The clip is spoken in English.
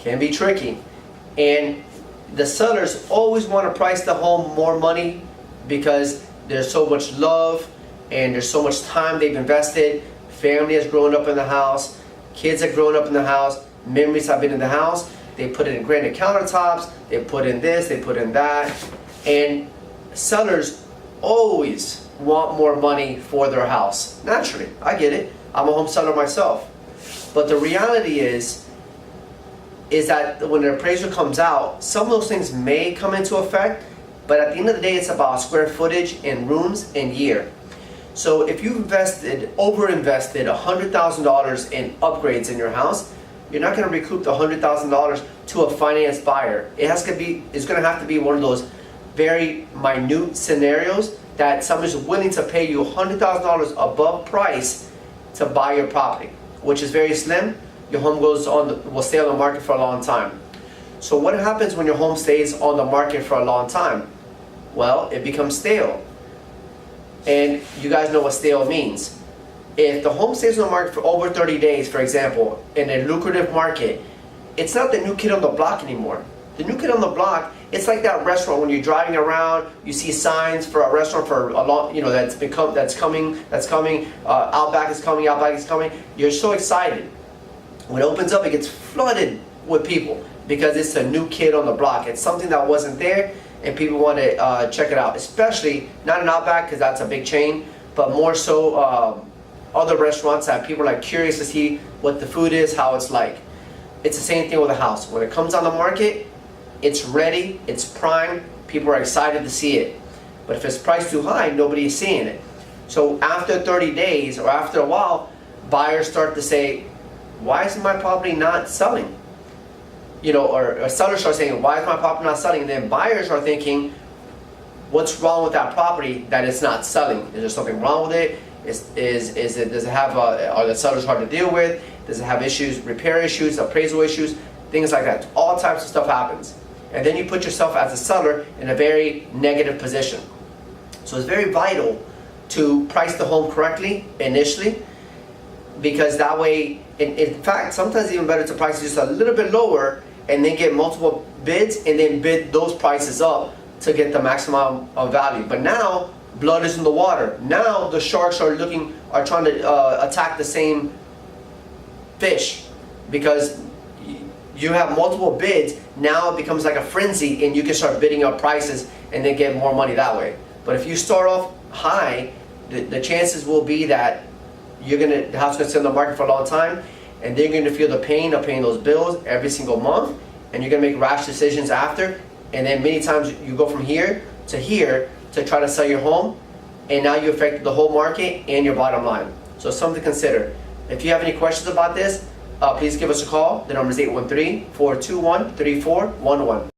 can be tricky. And the sellers always want to price the home more money because there's so much love and there's so much time they've invested. Family has grown up in the house, kids have grown up in the house, memories have been in the house. They put in granite countertops, they put in this, they put in that. And sellers always want more money for their house. Naturally, I get it. I'm a home seller myself. But the reality is that when an appraisal comes out, some of those things may come into effect, but at the end of the day, it's about square footage and rooms and year. So if you've over-invested $100,000 in upgrades in your house, you're not going to recoup the $100,000 to a finance buyer. It's going to have to be one of those very minute scenarios that someone's willing to pay you $100,000 above price to buy your property, which is very slim. Your home will stay on the market for a long time. So what happens when your home stays on the market for a long time? Well, it becomes stale. And you guys know what stale means. If the home stays on the market for over 30 days, for example, in a lucrative market, it's not the new kid on the block anymore. The new kid on the block, it's like that restaurant when you're driving around, you see signs for a restaurant for a long, that's coming, Outback is coming. You're so excited. When it opens up, it gets flooded with people because it's a new kid on the block. It's something that wasn't there, and people want to check it out. Especially not an Outback because that's a big chain, but more so other restaurants that people are curious to see what the food is, how it's like. It's the same thing with a house. When it comes on the market, it's ready, it's prime, people are excited to see it. But if it's priced too high, nobody is seeing it. So after 30 days or after a while, buyers start to say, why is my property not selling? Or sellers start saying, why is my property not selling? And then buyers are thinking, what's wrong with that property that it's not selling? Is there something wrong with it? Does it have, are the sellers hard to deal with? Does it have issues, repair issues, appraisal issues, things like that? All types of stuff happens. And then you put yourself as a seller in a very negative position. So it's very vital to price the home correctly initially, because that way, in fact, sometimes it's even better to price it just a little bit lower and then get multiple bids and then bid those prices up to get the maximum of value. But now, blood is in the water. Now the sharks are trying to attack the same fish, because you have multiple bids. Now it becomes like a frenzy and you can start bidding up prices and then get more money that way. But if you start off high, the chances will be that the house is going to sit on the market for a long time, and then you're going to feel the pain of paying those bills every single month, and you're going to make rash decisions after, and then many times you go from here to try to sell your home, and now you affect the whole market and your bottom line. So it's something to consider. If you have any questions about this, please give us a call. The number is 813-421-3411.